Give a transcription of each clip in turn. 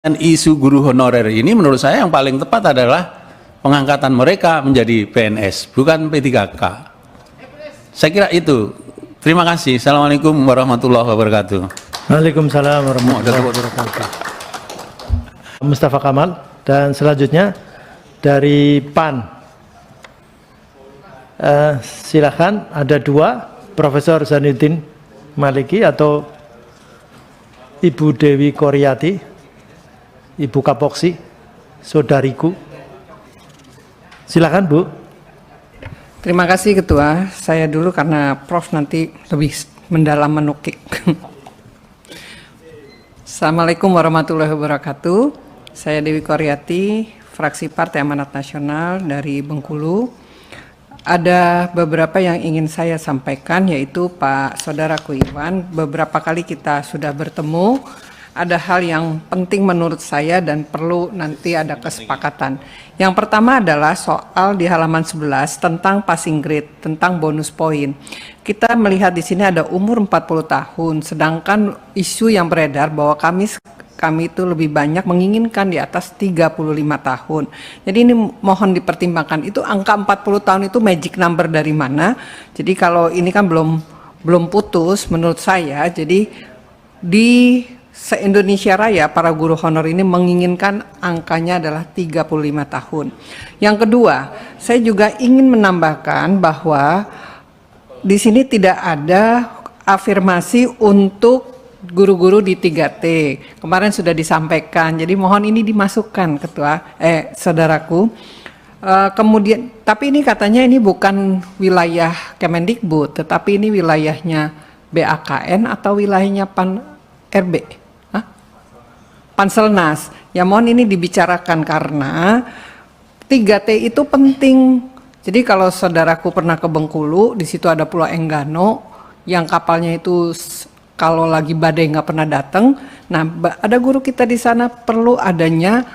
Dan isu guru honorer ini menurut saya yang paling tepat adalah pengangkatan mereka menjadi PNS, bukan P3K. Saya kira itu. Terima kasih. Assalamualaikum warahmatullahi wabarakatuh. Waalaikumsalam warahmatullahi wabarakatuh. Mustafa Kamal, dan selanjutnya dari PAN. Silakan, ada dua, Profesor Zainuddin Maliki atau Ibu Dewi Koryati, Ibu Kapoksi, saudariku. Silakan, Bu. Terima kasih Ketua. Saya dulu karena Prof nanti lebih mendalam menukik. Assalamualaikum warahmatullahi wabarakatuh. Saya Dewi Koryati, fraksi Partai Amanat Nasional dari Bengkulu. Ada beberapa yang ingin saya sampaikan, yaitu Pak Saudaraku Iwan, beberapa kali kita sudah bertemu. Ada hal yang penting menurut saya dan perlu nanti ada kesepakatan. Yang pertama adalah soal di halaman 11 tentang passing grade, tentang bonus poin. Kita melihat di sini ada umur 40 tahun, sedangkan isu yang beredar bahwa kami itu lebih banyak menginginkan di atas 35 tahun. Jadi ini mohon dipertimbangkan, itu angka 40 tahun itu magic number dari mana? Jadi kalau ini kan belum putus menurut saya, jadi di se-Indonesia Raya para guru honor ini menginginkan angkanya adalah 35 tahun. Yang kedua, saya juga ingin menambahkan bahwa di sini tidak ada afirmasi untuk guru-guru di 3T. Kemarin sudah disampaikan, jadi mohon ini dimasukkan saudaraku. Kemudian, tapi ini katanya ini bukan wilayah Kemendikbud, tetapi ini wilayahnya BAKN atau wilayahnya RB. Panselnas. Ya mohon ini dibicarakan karena 3T itu penting. Jadi kalau saudaraku pernah ke Bengkulu, di situ ada Pulau Enggano yang kapalnya itu kalau lagi badai nggak pernah datang. Nah, ada guru kita di sana perlu adanya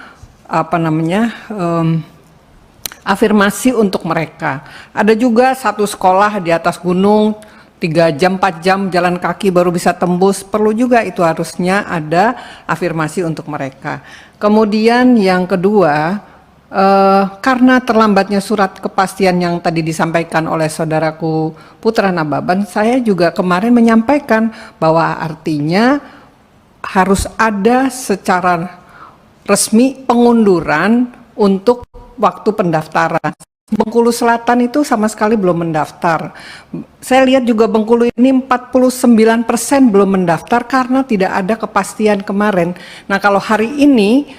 afirmasi untuk mereka. Ada juga satu sekolah di atas gunung 3 jam, 4 jam jalan kaki baru bisa tembus, perlu juga itu harusnya ada afirmasi untuk mereka. Kemudian yang kedua, karena terlambatnya surat kepastian yang tadi disampaikan oleh saudaraku Putra Nababan, saya juga kemarin menyampaikan bahwa artinya harus ada secara resmi pengunduran untuk waktu pendaftaran. Bengkulu Selatan itu sama sekali belum mendaftar. Saya lihat juga Bengkulu ini 49% belum mendaftar karena tidak ada kepastian kemarin. Nah kalau hari ini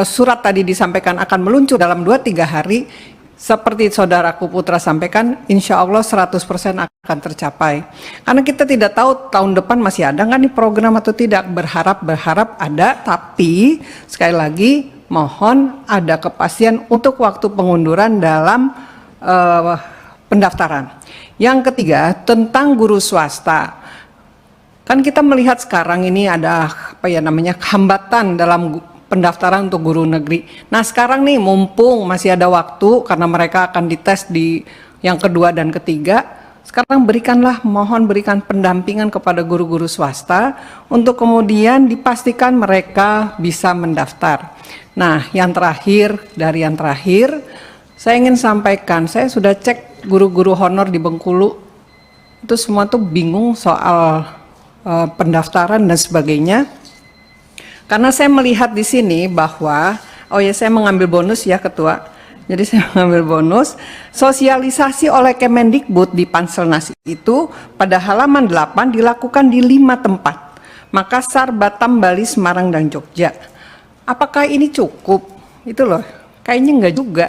surat tadi disampaikan akan meluncur dalam 2-3 hari, seperti saudaraku Putra sampaikan, insya Allah 100% akan tercapai. Karena kita tidak tahu tahun depan masih ada nggak nih program atau tidak. Berharap ada, tapi sekali lagi mohon ada kepastian untuk waktu pengunduran dalam pendaftaran. Yang ketiga, tentang guru swasta. Kan kita melihat sekarang ini ada hambatan dalam pendaftaran untuk guru negeri. Nah sekarang nih mumpung masih ada waktu karena mereka akan dites di yang kedua dan ketiga. Sekarang mohon berikan pendampingan kepada guru-guru swasta untuk kemudian dipastikan mereka bisa mendaftar. Nah, yang terakhir, saya ingin sampaikan, saya sudah cek guru-guru honor di Bengkulu, itu semua tuh bingung soal pendaftaran dan sebagainya. Karena saya melihat di sini bahwa, saya mengambil bonus ya Ketua, jadi saya mengambil bonus, sosialisasi oleh Kemendikbud di Panselnas itu pada halaman 8 dilakukan di 5 tempat, Makassar, Batam, Bali, Semarang, dan Jogja. Apakah ini cukup? Itu loh, kayaknya enggak juga.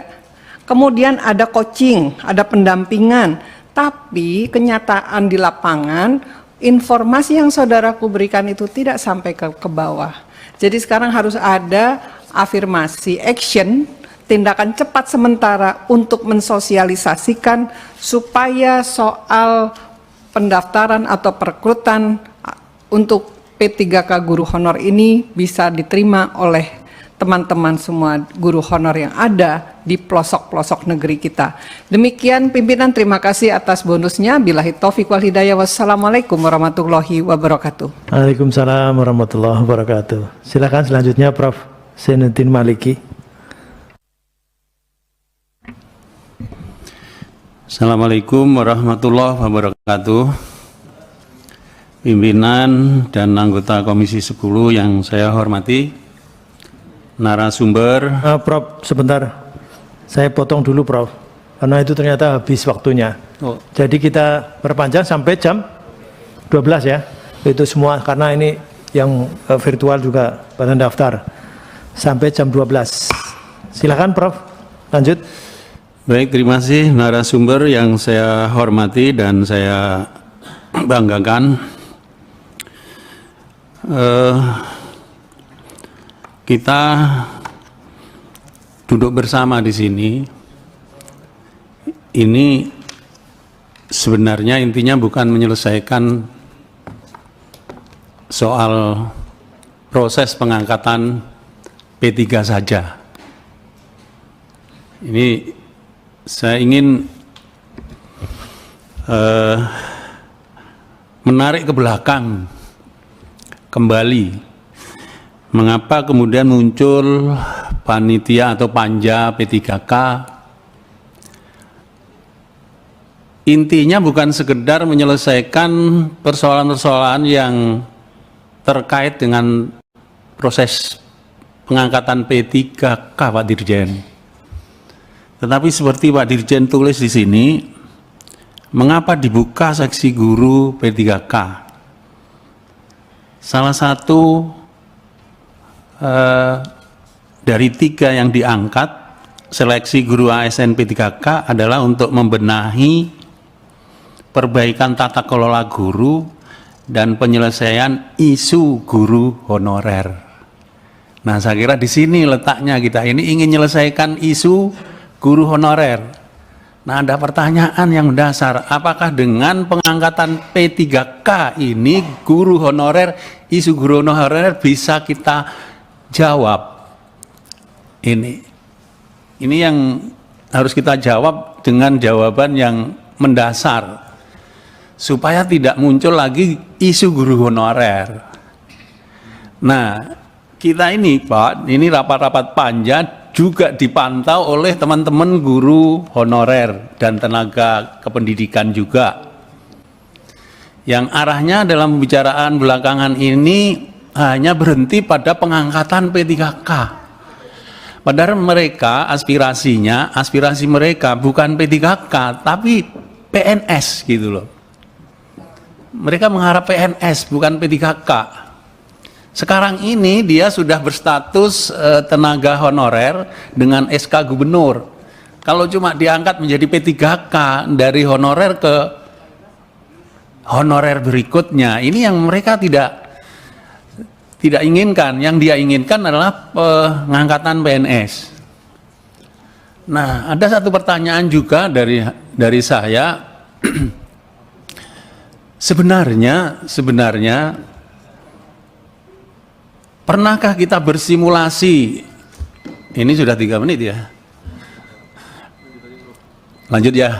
Kemudian ada coaching, ada pendampingan, tapi kenyataan di lapangan, informasi yang saudaraku berikan itu tidak sampai ke bawah. Jadi sekarang harus ada afirmasi, action, tindakan cepat sementara untuk mensosialisasikan supaya soal pendaftaran atau perekrutan untuk P3K guru honor ini bisa diterima oleh teman-teman semua guru honor yang ada di pelosok-pelosok negeri kita. Demikian pimpinan, terima kasih atas bonusnya. Billahi taufiq wal hidayah. Wassalamualaikum warahmatullahi wabarakatuh. Waalaikumsalam warahmatullahi wabarakatuh. Silakan selanjutnya Prof. Zainuddin Maliki. Assalamualaikum warahmatullahi wabarakatuh. Pimpinan dan anggota Komisi 10 yang saya hormati, narasumber. Prof, sebentar. Saya potong dulu, Prof. Karena itu ternyata habis waktunya. Oh. Jadi kita perpanjang sampai jam 12 ya. Itu semua karena ini yang virtual juga pada daftar. Sampai jam 12. Silakan, Prof. Lanjut. Baik, terima kasih narasumber yang saya hormati dan saya banggakan. Kita duduk bersama di sini, ini sebenarnya intinya bukan menyelesaikan soal proses pengangkatan P3 saja. Ini saya ingin menarik ke belakang kembali. Mengapa kemudian muncul panitia atau panja P3K? Intinya bukan sekedar menyelesaikan persoalan-persoalan yang terkait dengan proses pengangkatan P3K, Pak Dirjen. Tetapi seperti Pak Dirjen tulis di sini, mengapa dibuka seksi guru P3K? Salah satu dari 3 yang diangkat seleksi guru ASN P3K adalah untuk membenahi perbaikan tata kelola guru dan penyelesaian isu guru honorer. Nah, saya kira di sini letaknya, kita ini ingin menyelesaikan isu guru honorer. Nah, ada pertanyaan yang mendasar, apakah dengan pengangkatan P3K ini guru honorer, isu guru honorer bisa kita jawab? Ini yang harus kita jawab dengan jawaban yang mendasar supaya tidak muncul lagi isu guru honorer. Nah, kita ini Pak, ini rapat-rapat panja juga dipantau oleh teman-teman guru honorer dan tenaga kependidikan juga, yang arahnya dalam pembicaraan belakangan ini hanya berhenti pada pengangkatan P3K. Padahal mereka aspirasi mereka bukan P3K, tapi PNS gitu loh. Mereka mengharap PNS, bukan P3K. Sekarang ini dia sudah berstatus tenaga honorer dengan SK gubernur. Kalau cuma diangkat menjadi P3K dari honorer ke honorer berikutnya, ini yang mereka tidak inginkan. Yang dia inginkan adalah pengangkatan PNS. Nah, ada satu pertanyaan juga dari saya. Sebenarnya pernahkah kita bersimulasi? Ini sudah 3 menit ya. Lanjut ya.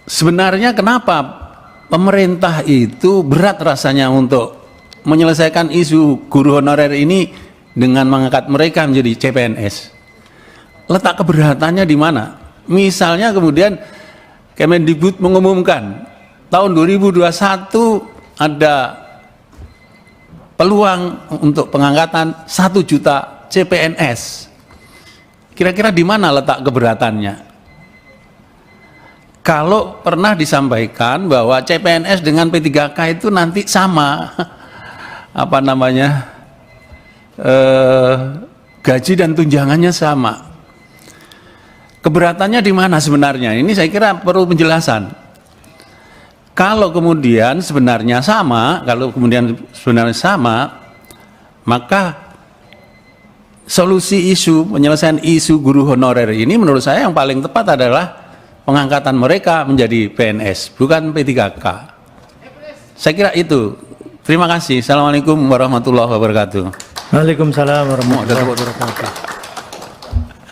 Sebenarnya kenapa pemerintah itu berat rasanya untuk menyelesaikan isu guru honorer ini dengan mengangkat mereka menjadi CPNS? Letak keberatannya di mana? Misalnya kemudian Kemendikbud mengumumkan tahun 2021 ada peluang untuk pengangkatan 1 juta CPNS. Kira-kira di mana letak keberatannya? Kalau pernah disampaikan bahwa CPNS dengan P3K itu nanti sama, gaji dan tunjangannya sama. Keberatannya di mana sebenarnya? Ini saya kira perlu penjelasan. Kalau kemudian sebenarnya sama, maka solusi isu penyelesaian isu guru honorer ini menurut saya yang paling tepat adalah pengangkatan mereka menjadi PNS, bukan P3K. Saya kira itu. Terima kasih. Assalamualaikum warahmatullahi wabarakatuh. Waalaikumsalam warahmatullahi wabarakatuh.